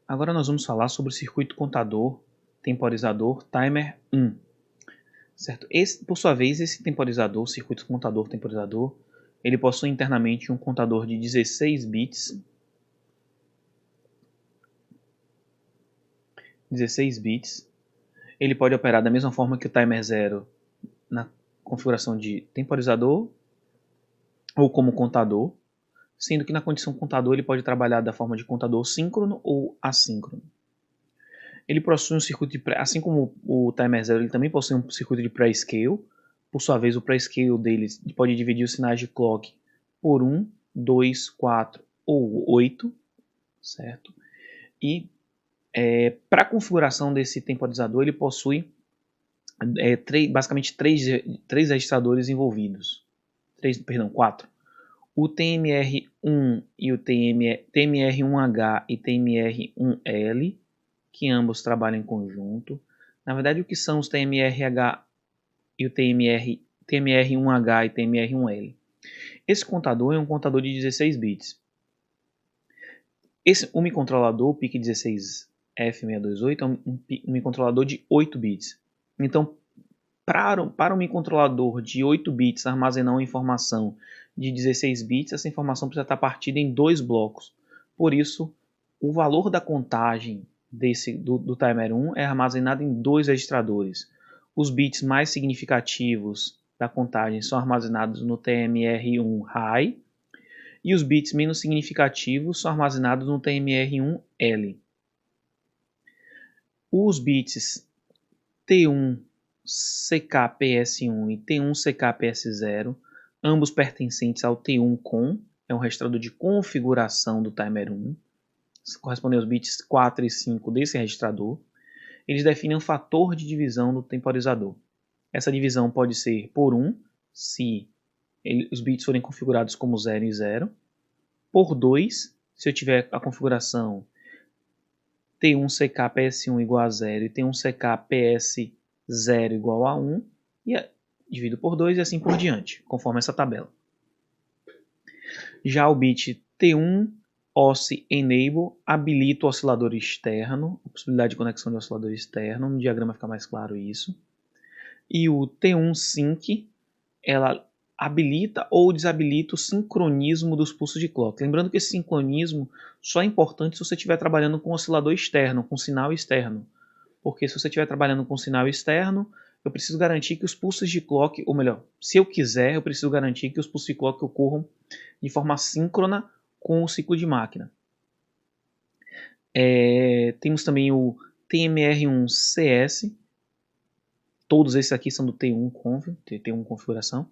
Agora nós vamos falar sobre o circuito contador, temporizador, timer 1. Certo? Por sua vez, esse temporizador, circuito contador, temporizador, ele possui internamente um contador de 16 bits. 16 bits. Ele pode operar da mesma forma que o timer 0 na configuração de temporizador ou como contador, sendo que na condição contador ele pode trabalhar da forma de contador síncrono ou assíncrono. Ele possui um circuito de assim como o timer 0, ele também possui um circuito de pré-scale. Por sua vez, o pré-scale dele pode dividir os sinais de clock por 1, 2, 4 ou 8, certo? E para a configuração desse temporizador, ele possui basicamente três registradores envolvidos. Quatro. O TMR1 e o TMR1H e TMR1L, que ambos trabalham em conjunto. Na verdade, o que são os TMRH e o TMR1H e TMR1L? Esse contador é um contador de 16 bits. O microcontrolador, o PIC16F628, é um microcontrolador de 8 bits. Então, para um microcontrolador de 8 bits armazenar uma informação de 16 bits, essa informação precisa estar partida em 2 blocos. Por isso, o valor da contagem do timer 1 é armazenado em 2 registradores. Os bits mais significativos da contagem são armazenados no TMR1 High e os bits menos significativos são armazenados no TMR1L. Os bits T1 CKPS1 e T1 CKPS0, ambos pertencentes ao T1 COM, é um registrador de configuração do timer 1, correspondem aos bits 4 e 5 desse registrador. Eles definem um fator de divisão do temporizador. Essa divisão pode ser por 1, se os bits forem configurados como 0 e 0, por 2, se eu tiver a configuração T1 CKPS1 igual a 0 e T1 CKPS0 igual a 1, e divido por 2 e assim por diante, conforme essa tabela. Já o bit T1 OSC Enable habilita o oscilador externo, a possibilidade de conexão de oscilador externo, no diagrama fica mais claro isso. E o T1 Sync, ela habilita ou desabilita o sincronismo dos pulsos de clock. Lembrando que esse sincronismo só é importante se você estiver trabalhando com oscilador externo, com sinal externo. Porque se você estiver trabalhando com sinal externo, eu preciso garantir que os pulsos de clock, ou melhor, se eu quiser, eu preciso garantir que os pulsos de clock ocorram de forma síncrona com o ciclo de máquina. Temos também o TMR1CS, todos esses aqui são do T1 Conf, T1 configuração.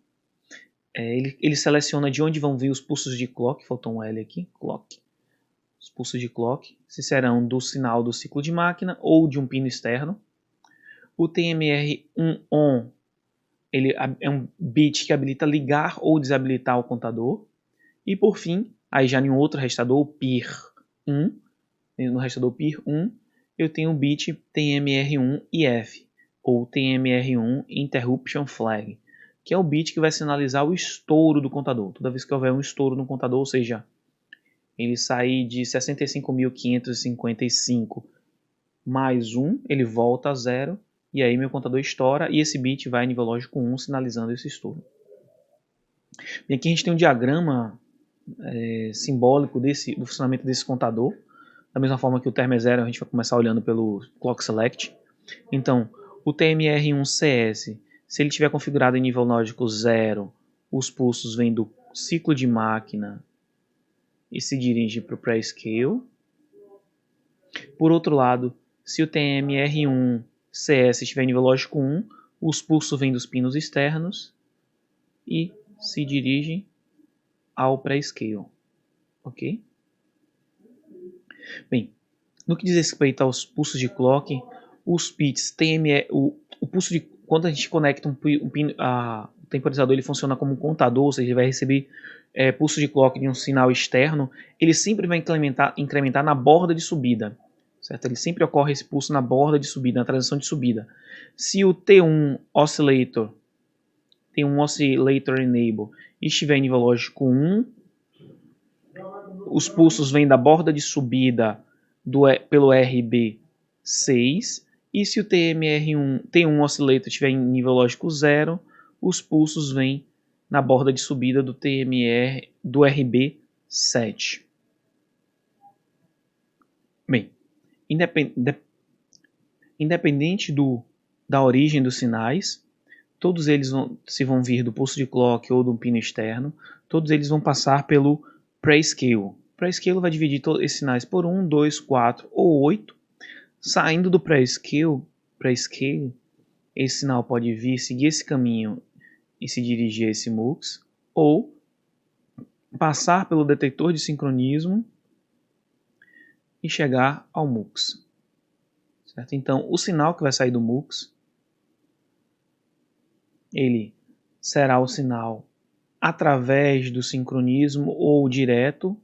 Ele seleciona de onde vão vir os pulsos de clock, faltou um L aqui, clock. Os pulsos de clock, se serão do sinal do ciclo de máquina ou de um pino externo. O TMR1ON, ele é um bit que habilita ligar ou desabilitar o contador. E por fim, aí já em um outro registrador, o PIR1, no registrador PIR1, eu tenho o bit TMR1IF, ou TMR1 Interruption Flag, que é o bit que vai sinalizar o estouro do contador. Toda vez que houver um estouro no contador, ou seja, ele sair de 65.555 mais 1, ele volta a 0, e aí meu contador estoura, e esse bit vai a nível lógico 1, sinalizando esse estouro. E aqui a gente tem um diagrama simbólico do funcionamento desse contador, da mesma forma que o timer 0, a gente vai começar olhando pelo Clock Select. Então, o TMR1CS, se ele tiver configurado em nível lógico 0, os pulsos vêm do ciclo de máquina e se dirigem para o pré-scale. Por outro lado, se o TMR1CS estiver em nível lógico 1, os pulsos vêm dos pinos externos e se dirigem ao pré-scale. Ok? Bem, no que diz respeito aos pulsos de clock, os bits o pulso de quando a gente conecta o temporizador, ele funciona como um contador, ou seja, ele vai receber pulso de clock de um sinal externo, ele sempre vai incrementar na borda de subida, certo? Ele sempre ocorre esse pulso na borda de subida, na transição de subida. Se o T1 Oscillator Enable estiver em nível lógico 1, os pulsos vêm da borda de subida pelo RB6, e se o T1 oscillator estiver em nível lógico 0, os pulsos vêm na borda de subida do RB7. Bem, independente da origem dos sinais, todos eles vão vir do pulso de clock ou do pino externo, todos eles vão passar pelo Prescale. Prescale vai dividir esses sinais por 1, 2, 4 ou 8. Saindo do Prescale, esse sinal pode vir, seguir esse caminho e se dirigir a esse MUX, ou passar pelo detector de sincronismo e chegar ao MUX. Certo? Então, o sinal que vai sair do MUX, ele será o sinal através do sincronismo ou direto,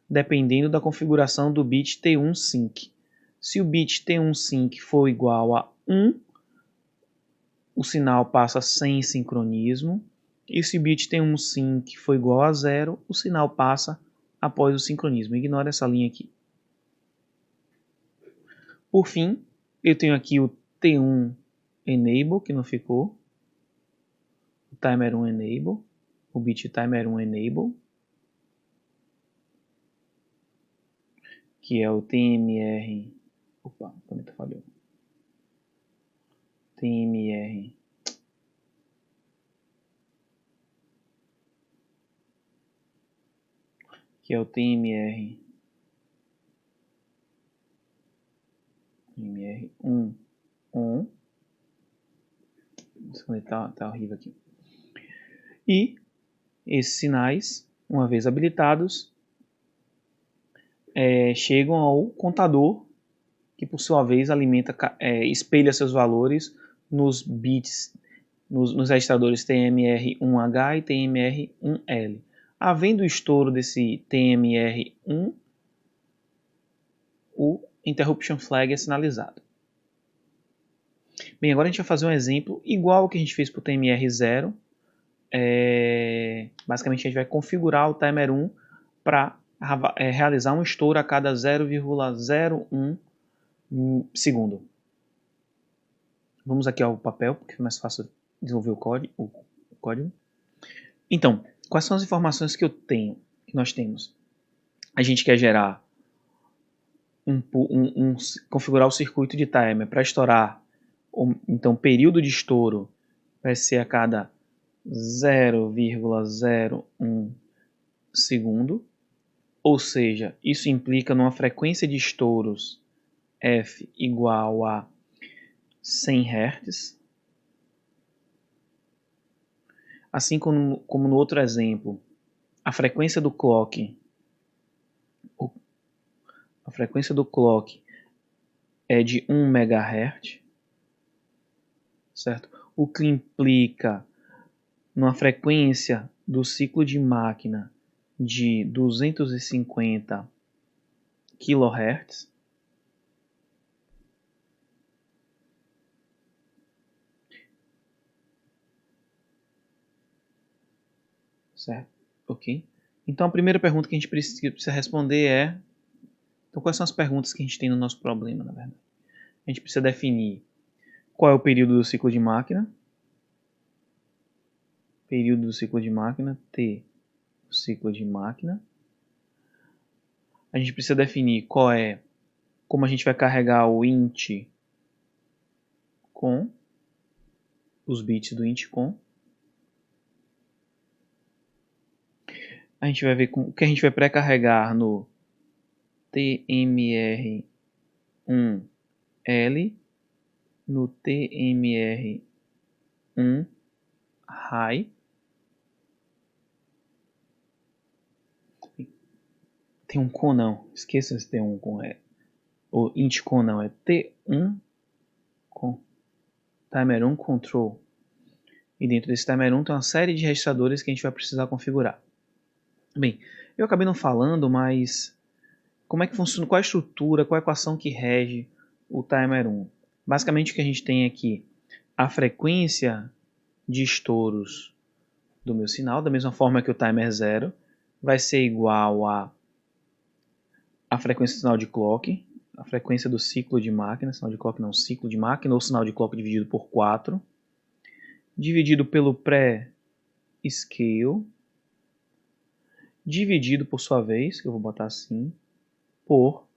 dependendo da configuração do bit T1 sync. Se o bit T1 sync for igual a 1, o sinal passa sem sincronismo. E se o bit T1 sync for igual a 0, o sinal passa após o sincronismo. Ignora essa linha aqui. Por fim, eu tenho aqui o T1 enable, que não ficou. O timer 1 enable. O bit timer 1 enable. Que é o TMR. Opa, a caneta falhou. TMR. Que é o TMR 1 on. Essa caneta tá horrível aqui. E esses sinais, uma vez habilitados, chegam ao contador, que por sua vez espelha seus valores nos bits, nos registradores TMR1H e TMR1L. Havendo o estouro desse TMR1, o interruption flag é sinalizado. Bem, agora a gente vai fazer um exemplo igual ao que a gente fez para o TMR0. Basicamente a gente vai configurar o timer 1 para realizar um estouro a cada 0,01 segundo. Vamos aqui ao papel, porque é mais fácil desenvolver o código. Então, quais são as informações que nós temos? A gente quer gerar configurar o circuito de timer para estourar. Então, o período de estouro vai ser a cada 0,01 segundo. Ou seja, isso implica numa frequência de estouros f igual a 100 Hz. Assim como no outro exemplo, a frequência do clock é de 1 MHz, certo? O que implica numa frequência do ciclo de máquina de 250 kHz. Certo? Ok? Então a primeira pergunta que a gente precisa responder é... Então quais são as perguntas que a gente tem no nosso problema, na verdade? A gente precisa definir qual é o período do ciclo de máquina. Período do ciclo de máquina, T, o ciclo de máquina. A gente precisa definir como a gente vai carregar o int com, os bits do int com. A gente vai ver o que a gente vai pré-carregar no TMR1L, no TMR1 high. Tem um com não, esqueça se tem um com o int com não, é T1 com timer 1 control. E dentro desse timer 1 tem uma série de registradores que a gente vai precisar configurar. Bem, eu acabei não falando, mas como é que funciona, qual a estrutura, qual a equação que rege o timer 1? Basicamente o que a gente tem aqui, a frequência de estouros do meu sinal, da mesma forma que o timer 0, vai ser igual a frequência do sinal de clock, a frequência do ciclo de máquina, sinal de clock não, ciclo de máquina, ou sinal de clock dividido por 4, dividido pelo pré-scale, dividido por sua vez, que eu vou botar assim, por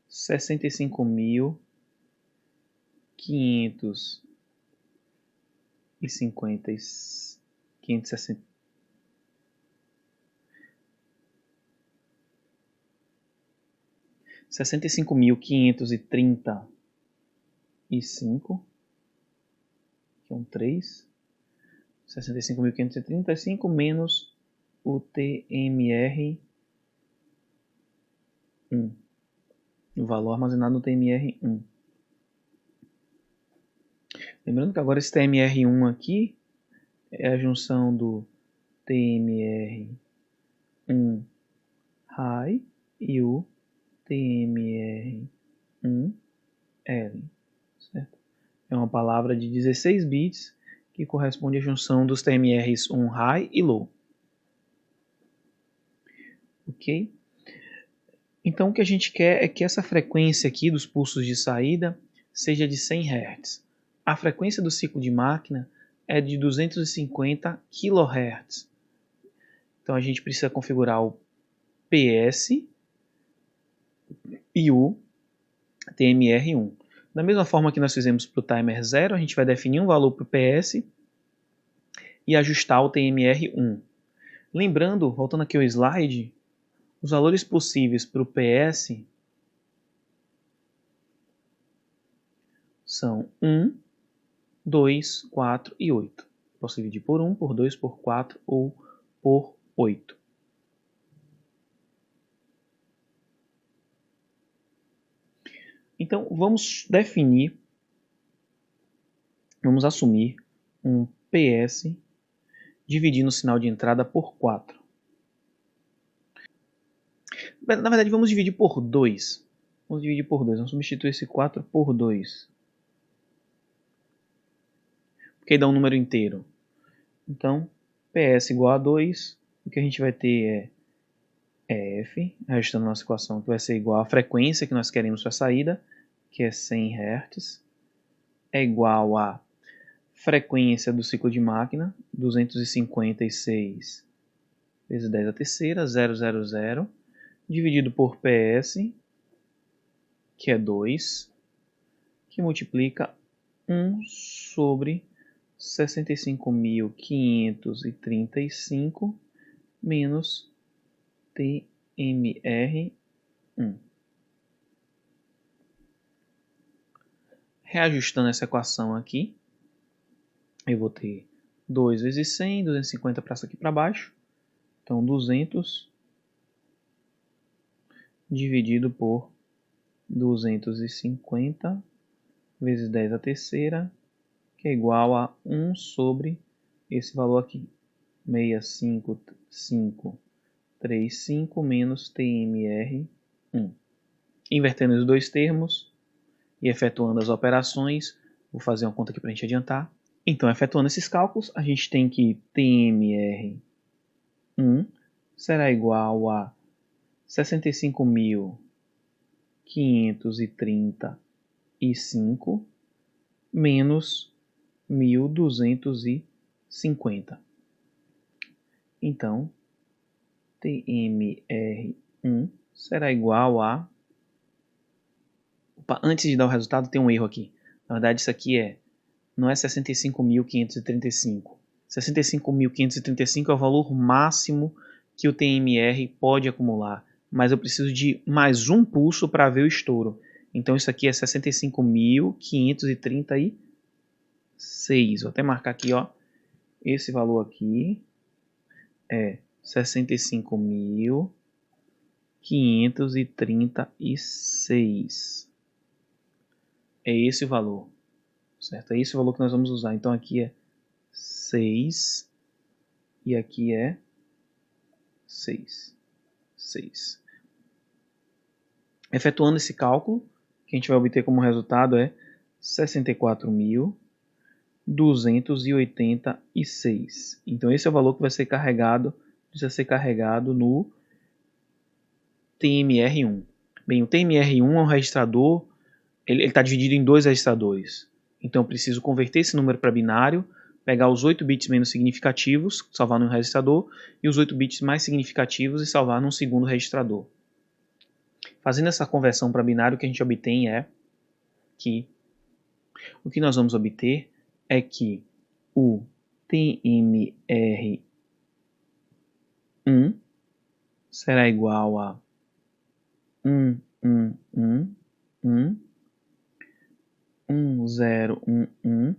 65.560 65.535, que é um 3, 65.535 menos o TMR1, o valor armazenado no TMR1. Lembrando que agora esse TMR1 aqui é a junção do TMR1 high e o TMR1 L, certo? É uma palavra de 16 bits que corresponde à junção dos TMRs 1 high e low. Ok? Então o que a gente quer é que essa frequência aqui dos pulsos de saída seja de 100 Hz. A frequência do ciclo de máquina é de 250 kHz. Então a gente precisa configurar o PS e o TMR1. Da mesma forma que nós fizemos para o timer 0, a gente vai definir um valor para o PS e ajustar o TMR1. Lembrando, voltando aqui ao slide, os valores possíveis para o PS são 1, 2, 4 e 8. Posso dividir por 1, por 2, por 4 ou por 8. Então, vamos assumir um PS dividindo o sinal de entrada por 4. Na verdade, vamos dividir por 2. Vamos substituir esse 4 por 2. Porque aí dá um número inteiro. Então, PS igual a 2. O que a gente vai ter é F, ajustando a nossa equação, que vai ser igual à frequência que nós queremos para a saída, que é 100 Hz, é igual à frequência do ciclo de máquina, 256 vezes 10 a terceira, 000, dividido por PS, que é 2, que multiplica 1 sobre 65.535 menos TMR1. Reajustando essa equação aqui, eu vou ter 2 vezes 100, 250 para aqui para baixo. Então, 200 dividido por 250 vezes 10 a terceira, que é igual a 1 sobre esse valor aqui, 65535 menos TMR1. Invertendo os dois termos e efetuando as operações, vou fazer uma conta aqui para a gente adiantar. Então, efetuando esses cálculos, a gente tem que TMR1 será igual a 65.535 menos 1.250. Então, TMR1 será igual a... Opa, antes de dar o resultado, tem um erro aqui. Na verdade, isso aqui não é 65.535. 65.535 é o valor máximo que o TMR pode acumular. Mas eu preciso de mais um pulso para ver o estouro. Então, isso aqui é 65.536. Vou até marcar aqui, ó. Esse valor aqui é 65.536. É esse o valor, certo? É esse o valor que nós vamos usar. Então aqui é 6 e aqui é 6. Efetuando esse cálculo, o que a gente vai obter como resultado é 64.286. Então esse é o valor que vai ser carregado, precisa ser carregado no TMR1. Bem, o TMR1 é um registrador, ele está dividido em 2 registradores. Então eu preciso converter esse número para binário, pegar os 8 bits menos significativos, salvar num registrador, e os 8 bits mais significativos e salvar num segundo registrador. Fazendo essa conversão para binário, o que a gente obtém é que o que nós vamos obter é que o TMR1 será igual a 1, 1, 1, 1, 1, 0, 1, 1,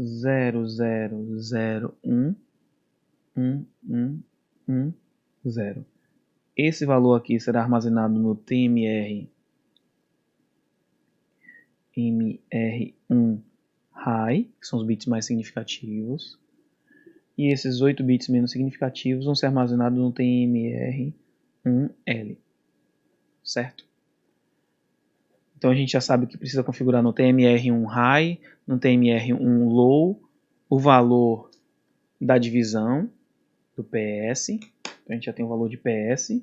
0, 0, 0, 1, 1, 1, 1, 0. Esse valor aqui será armazenado no TMR1 high, que são os bits mais significativos, e esses 8 bits menos significativos vão ser armazenados no TMR1L, certo? Então a gente já sabe que precisa configurar no TMR1 high, no TMR1 low, o valor da divisão do PS. Então a gente já tem o valor de PS.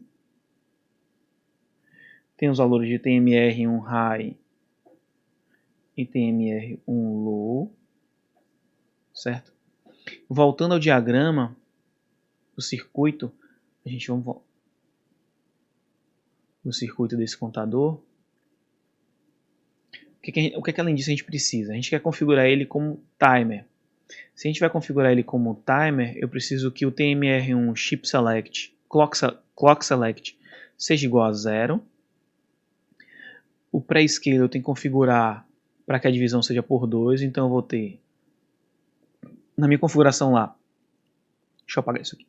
Tem os valores de TMR1 high e TMR1 low, certo? Voltando ao diagrama do circuito, a gente vai no circuito desse contador. O que além disso a gente precisa? A gente quer configurar ele como timer. Se a gente vai configurar ele como timer, eu preciso que o TMR1 chip select, clock select, seja igual a 0. O pré-scale eu tenho que configurar para que a divisão seja por 2, então eu vou ter, na minha configuração lá, deixa eu apagar isso aqui.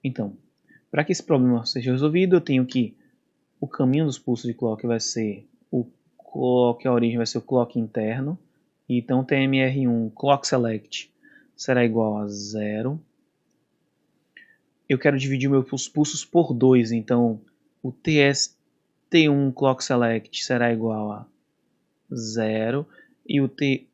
Então, para que esse problema seja resolvido, eu tenho que o caminho dos pulsos de clock vai ser o clock, a origem vai ser o clock interno, então TMR1 clock select será igual a 0. Eu quero dividir meus pulsos por 2, então o T1 clock select será igual a 0 e o T1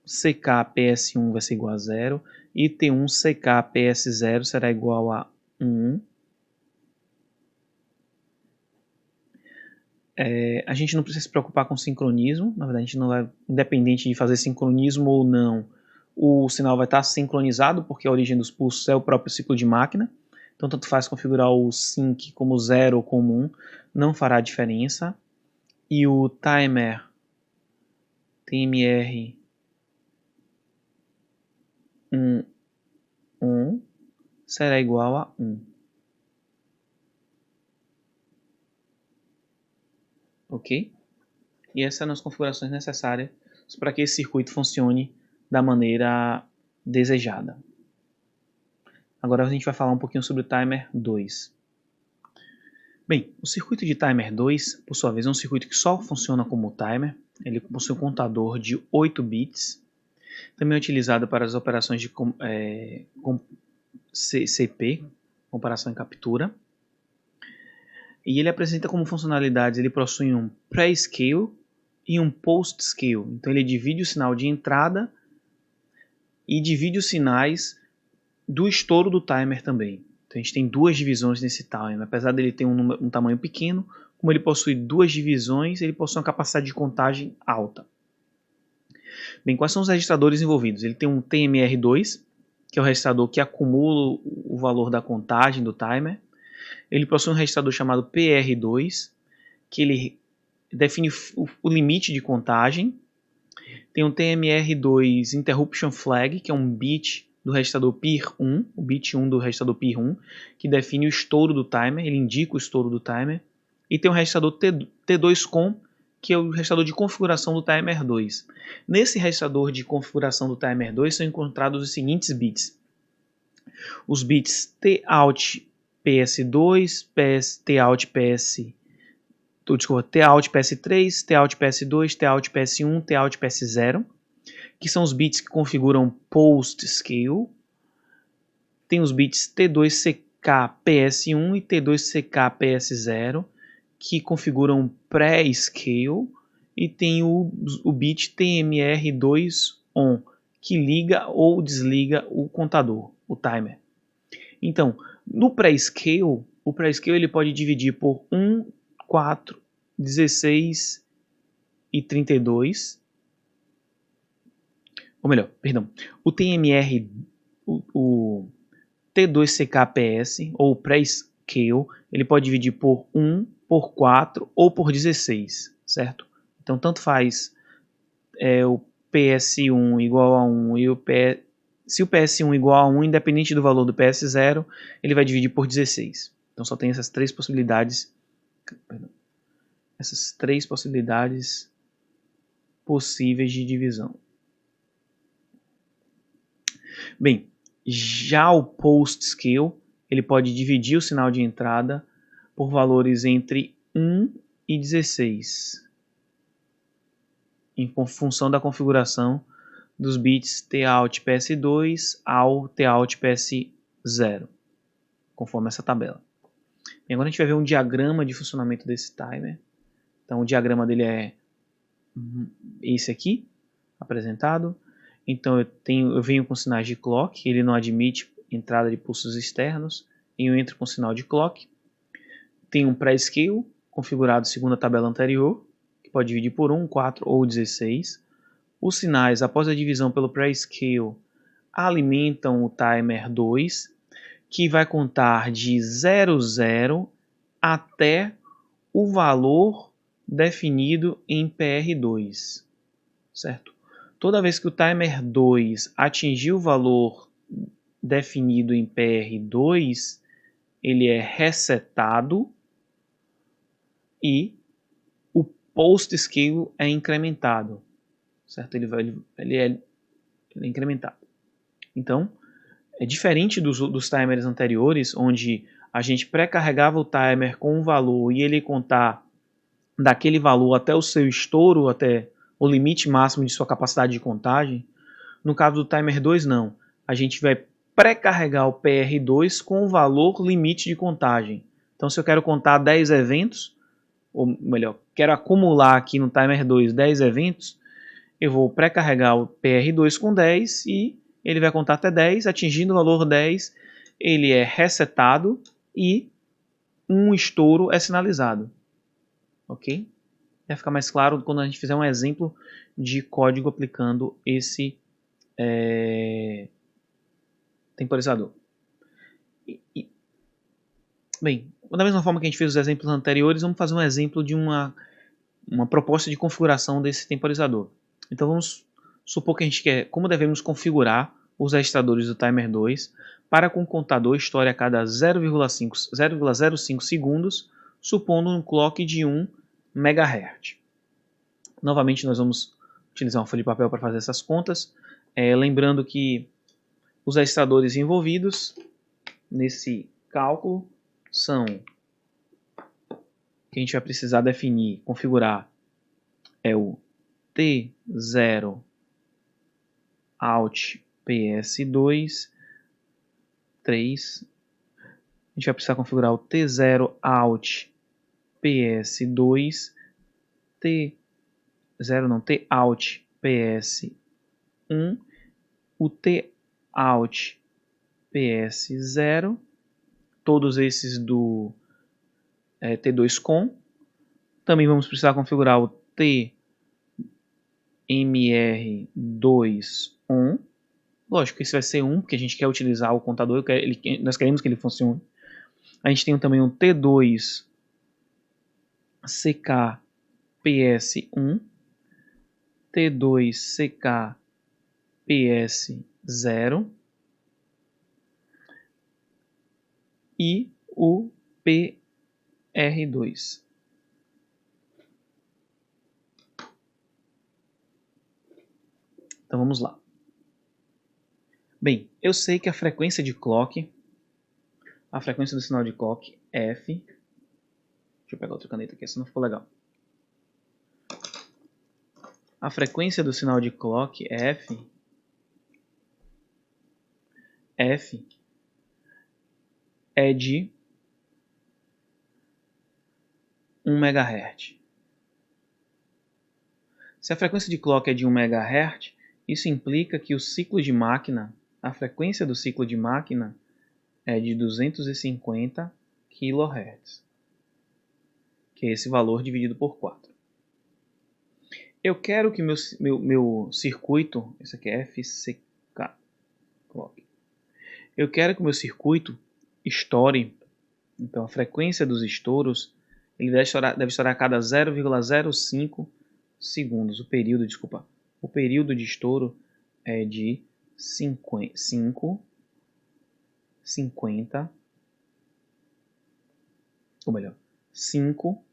CK PS1 vai ser igual a 0 e T1 CK PS0 será igual a 1. A gente não precisa se preocupar com sincronismo, na verdade a gente não vai, independente de fazer sincronismo ou não, o sinal vai estar sincronizado, porque a origem dos pulsos é o próprio ciclo de máquina, então tanto faz configurar o sync como 0 ou como 1, não fará diferença. E o timer TMR 1 será igual a 1. Ok? E essas são as configurações necessárias para que esse circuito funcione da maneira desejada. Agora a gente vai falar um pouquinho sobre o timer 2. Bem, o circuito de timer 2, por sua vez, é um circuito que só funciona como timer. Ele possui um contador de 8 bits. Também é utilizado para as operações de CP, comparação e captura. E ele apresenta como funcionalidades, ele possui um pre-scale e um post-scale. Então ele divide o sinal de entrada e divide os sinais do estouro do timer também. Então a gente tem duas divisões nesse timer. Apesar dele ter um tamanho pequeno, como ele possui duas divisões, ele possui uma capacidade de contagem alta. Bem, quais são os registradores envolvidos? Ele tem um TMR2, que é o registrador que acumula o valor da contagem do timer. Ele possui um registrador chamado PR2, que ele define o limite de contagem. Tem um TMR2 Interruption Flag, que é um bit do registrador PIR1, o bit 1 do registrador PIR1, que define o estouro do timer, ele indica o estouro do timer. E tem um registrador T2COM, que é o registrador de configuração do timer 2. Nesse registrador de configuração do timer 2 são encontrados os seguintes bits. Os bits TOUT PS2, TOUT PS3, TOUT PS2, TOUT PS1, TOUT PS0, que são os bits que configuram post-scale. tem os bits T2CKPS1 e T2CKPS0, que configuram pré-scale, e tem o bit TMR2ON, que liga ou desliga o contador, o timer. Então, no pré-scale, o pré-scale ele pode dividir por 1, 4, 16 e 32. Ou melhor, perdão, o TMR, o T2CKPS, ou pré-scale, ele pode dividir por 1, por 4 ou por 16, certo? Então, tanto faz o PS1 igual a 1 e se o PS1 igual a 1, independente do valor do PS0, ele vai dividir por 16. Então, só tem essas três possibilidades. Essas três possibilidades possíveis de divisão. Bem, já o post-scale, ele pode dividir o sinal de entrada por valores entre 1 e 16, em função da configuração dos bits Tout PS2 ao Tout PS0, conforme essa tabela. E agora a gente vai ver um diagrama de funcionamento desse timer. Então o diagrama dele é esse aqui, apresentado. Então eu venho com sinais de clock, ele não admite entrada de pulsos externos, e eu entro com sinal de clock. Tem um pré-scale, configurado segundo a tabela anterior, que pode dividir por 1, 4 ou 16. Os sinais, após a divisão pelo pré-scale, alimentam o timer 2, que vai contar de 00 até o valor definido em PR2, certo? Toda vez que o timer 2 atingir o valor definido em PR2, ele é resetado e o post-scale é incrementado, certo? Ele é incrementado. Então, é diferente dos timers anteriores, onde a gente pré-carregava o timer com um valor e ele contar daquele valor até o seu estouro, até o limite máximo de sua capacidade de contagem. No caso do timer 2, não. A gente vai pré-carregar o PR2 com o valor limite de contagem. Então, se eu quero contar 10 eventos, ou melhor, quero acumular aqui no timer 2 10 eventos, eu vou pré-carregar o PR2 com 10 e ele vai contar até 10, atingindo o valor 10, ele é resetado e um estouro é sinalizado. Ok? Vai ficar mais claro quando a gente fizer um exemplo de código aplicando esse temporizador. Bem, da mesma forma que a gente fez os exemplos anteriores, vamos fazer um exemplo de uma proposta de configuração desse temporizador. Então vamos supor que a gente quer como devemos configurar os registradores do timer 2 para que o contador estoure a cada 0,05 segundos, supondo um clock de 1 MHz. Novamente nós vamos utilizar uma folha de papel para fazer essas contas, lembrando que os registradores envolvidos nesse cálculo são que a gente vai precisar definir, configurar é o T0 out PS2 3. A gente vai precisar configurar o T0 out PS2 T0 não, T out PS1, o T out PS0, todos esses do T2CON. Também vamos precisar configurar o TMR2ON. Lógico que esse vai ser 1, porque a gente quer utilizar o contador, nós queremos que ele funcione. A gente tem também um T2CKPS1, T2CKPS0 e o PR2. Então vamos lá. Bem, eu sei que a frequência de clock, a frequência do sinal de clock, F. Deixa eu pegar outra caneta aqui, senão ficou legal. A frequência do sinal de clock, F é de 1 MHz. Se a frequência de clock é de 1 MHz, isso implica que o ciclo de máquina, a frequência do ciclo de máquina é de 250 kHz, que é esse valor dividido por 4. Eu quero que meu circuito, esse aqui é FCK clock. Eu quero que o meu circuito estoure, então a frequência dos estouros, ele deve estourar a cada 0,05 segundos. O período de estouro é de 50, ou melhor, 5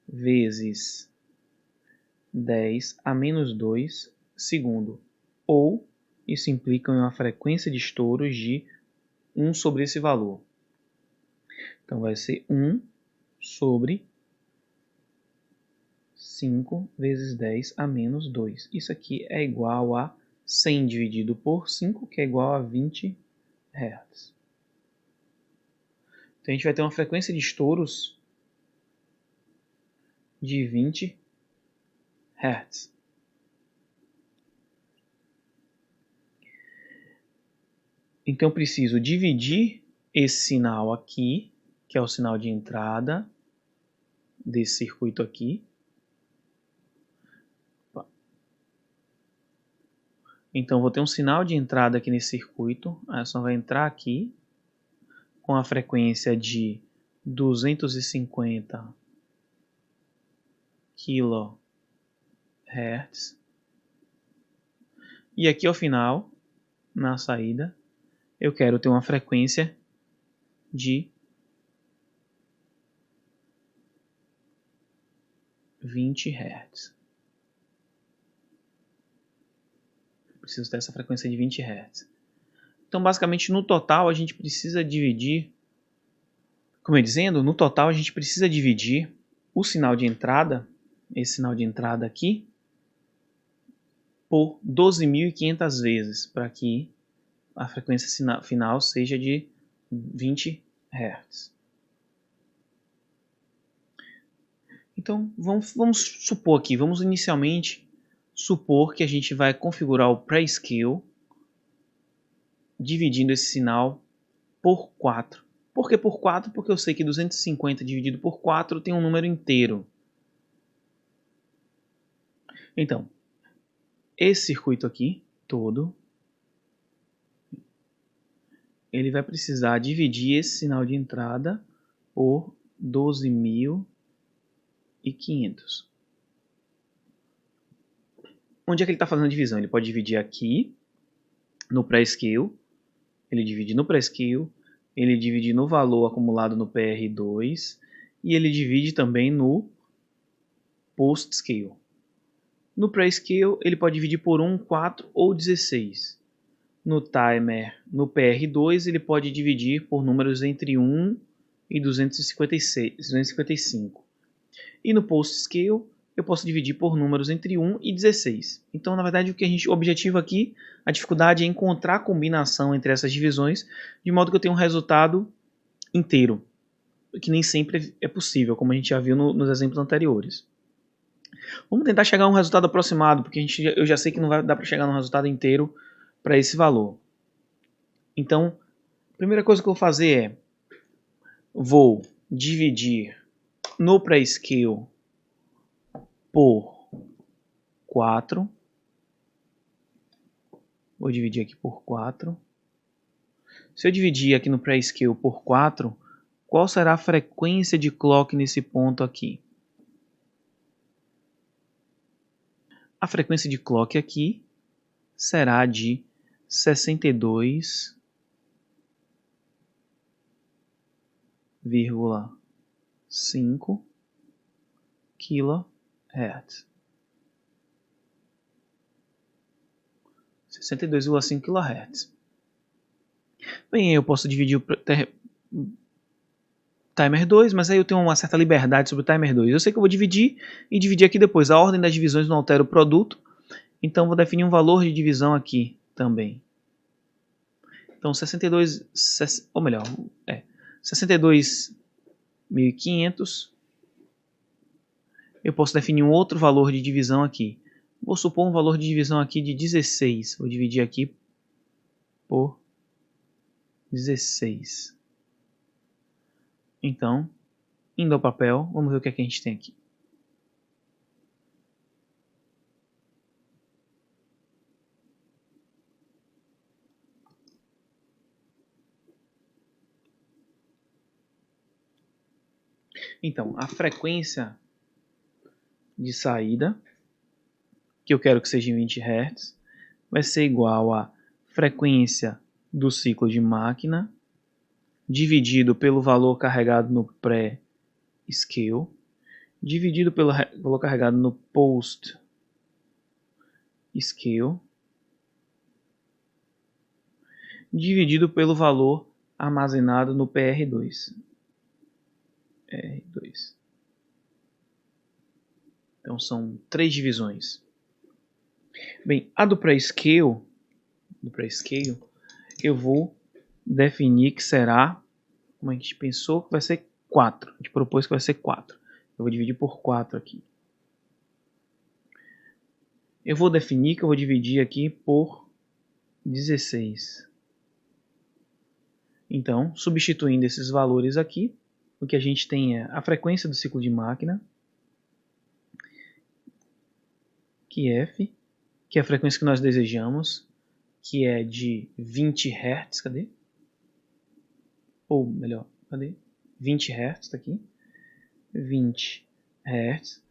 vezes 10 a menos 2 segundo, ou isso implica em uma frequência de estouros de 1 sobre esse valor. Então vai ser 1 sobre 5 vezes 10 a menos 2. Isso aqui é igual a 100 dividido por 5, que é igual a 20 Hz. Então a gente vai ter uma frequência de estouros de 20 Hz. Então eu preciso dividir esse sinal aqui, que é o sinal de entrada desse circuito aqui. Então vou ter um sinal de entrada aqui nesse circuito, a ação vai entrar aqui com a frequência de 250 kHz. E aqui ao final, na saída, eu quero ter uma frequência de 20 Hz. Preciso ter essa frequência de 20 Hz. Então, basicamente, no total, a gente precisa dividir, como eu ia dizendo, no total a gente precisa dividir o sinal de entrada, esse sinal de entrada aqui, por 12.500 vezes, para que a frequência final seja de 20 Hz. Então, vamos supor aqui, vamos inicialmente supor que a gente vai configurar o Prescale dividindo esse sinal por 4. Por que por 4? Porque eu sei que 250 dividido por 4 tem um número inteiro. Então, esse circuito aqui, todo, ele vai precisar dividir esse sinal de entrada por 12.500. Onde é que ele está fazendo a divisão? Ele pode dividir aqui, no Prescale, ele divide no Prescale, ele divide no valor acumulado no PR2 e ele divide também no Post-Scale. No Prescale, ele pode dividir por 1, 4 ou 16. No timer, no PR2, ele pode dividir por números entre 1 e 255. E no Post-Scale, eu posso dividir por números entre 1 e 16. Então, na verdade, o objetivo aqui, a dificuldade é encontrar a combinação entre essas divisões, de modo que eu tenha um resultado inteiro, que nem sempre é possível, como a gente já viu nos exemplos anteriores. Vamos tentar chegar a um resultado aproximado, porque eu já sei que não vai dar para chegar num resultado inteiro para esse valor. Então, a primeira coisa que eu vou fazer é, vou dividir no Prescale por 4. Vou dividir aqui por 4. Se eu dividir aqui no Prescale por 4, qual será a frequência de clock nesse ponto aqui? A frequência de clock aqui será de 62,5 kHz. 62,5 kHz. Bem, eu posso dividir o timer 2, mas aí eu tenho uma certa liberdade sobre o timer 2. Eu sei que eu vou dividir e dividir aqui depois. A ordem das divisões não altera o produto, então vou definir um valor de divisão aqui também. Então 62, ou melhor, 62.500. Eu posso definir um outro valor de divisão aqui. Vou supor um valor de divisão aqui de 16. Vou dividir aqui por 16. Então, indo ao papel, vamos ver o que é que a gente tem aqui. Então, a frequência de saída, que eu quero que seja em 20 Hz, vai ser igual a frequência do ciclo de máquina dividido pelo valor carregado no pré-scale, dividido pelo valor carregado no post-scale, dividido pelo valor armazenado no PR2. Então são 3 divisões. Bem, a do pré-scale, eu vou definir que será, como a gente pensou, que vai ser 4. A gente propôs que vai ser 4. Eu vou dividir por 4 aqui. Eu vou definir que eu vou dividir aqui por 16. Então, substituindo esses valores aqui, o que a gente tem é a frequência do ciclo de máquina, que é F, que é a frequência que nós desejamos, que é de 20 Hz, cadê? Ou melhor, cadê? 20 Hz, tá aqui. 20 Hz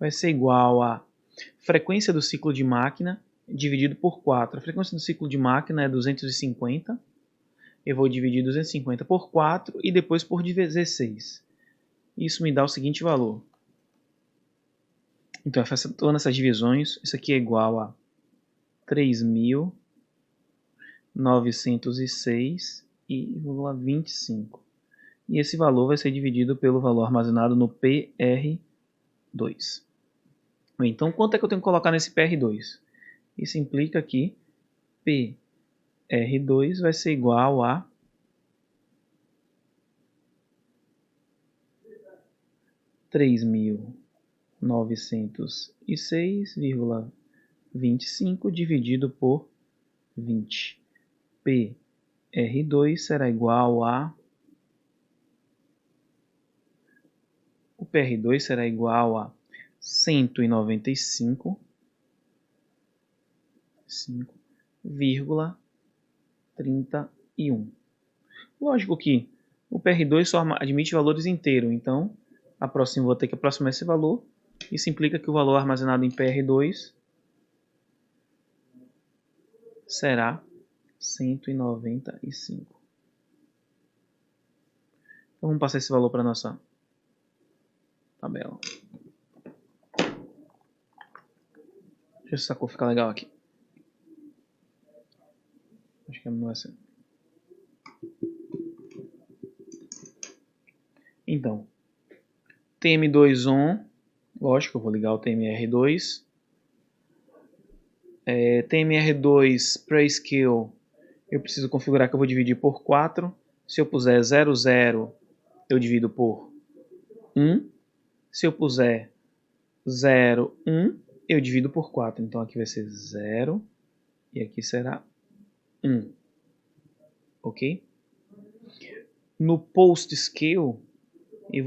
vai ser igual a frequência do ciclo de máquina dividido por 4. A frequência do ciclo de máquina é 250. Eu vou dividir 250 por 4 e depois por 16. Isso me dá o seguinte valor. Então, efetuando essas divisões, isso aqui é igual a 3.906,25. E esse valor vai ser dividido pelo valor armazenado no PR2. Então, quanto é que eu tenho que colocar nesse PR2? Isso implica que PR2 vai ser igual a 3.906,25 dividido por 20. PR2 será igual a... O PR2 será igual a 195,31. Lógico que o PR2 só admite valores inteiros, então vou ter que aproximar esse valor. Isso implica que o valor armazenado em PR2 será 195. Então vamos passar esse valor para a nossa tabela. Deixa eu ver se essa cor fica legal aqui. Acho que não é assim. Então, TM2 on, lógico, eu vou ligar o TMR2. TMR2 pré-scale, eu preciso configurar que eu vou dividir por 4. Se eu puser 00, eu divido por 1. Se eu puser 0, 1, eu divido por 4. Então aqui vai ser 0 e aqui será 1. Ok? No post scale, eu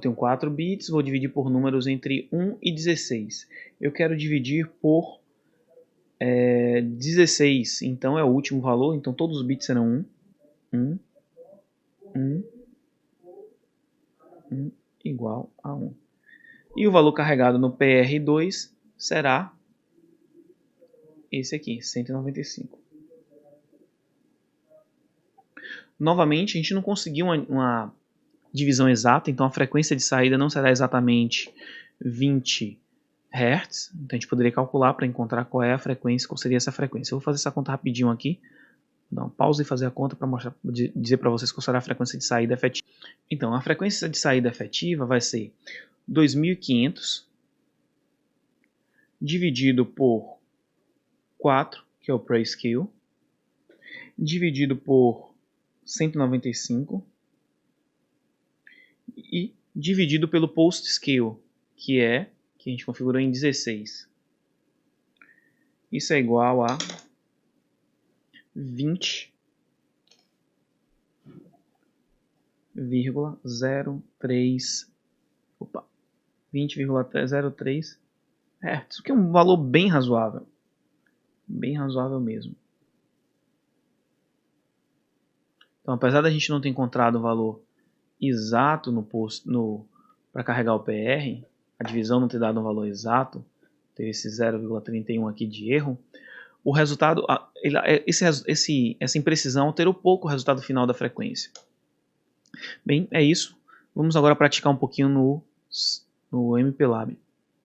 tenho 4 bits, vou dividir por números entre 1 e 16. Eu quero dividir por 16, então é o último valor, então todos os bits serão 1, 1, 1, igual a 1. E o valor carregado no PR2 será esse aqui, 195. Novamente, a gente não conseguiu uma divisão exata, então a frequência de saída não será exatamente 20 Hz. Então a gente poderia calcular para encontrar qual é a frequência, qual seria essa frequência. Eu vou fazer essa conta rapidinho aqui. Vou dar uma pausa e fazer a conta para dizer para vocês qual será a frequência de saída efetiva. Então, a frequência de saída efetiva vai ser 2.500 dividido por 4, que é o pré-scale, dividido por 195 e dividido pelo post scale, que a gente configurou em 16. Isso é igual a 20,03 Hz, que é um valor bem razoável mesmo. Então, apesar da gente não ter encontrado o valor exato para carregar o PR, a divisão não ter dado um valor exato, ter esse 0,31 aqui de erro, o resultado, essa imprecisão alterou pouco o resultado final da frequência. Bem, é isso. Vamos agora praticar um pouquinho no MPLAB.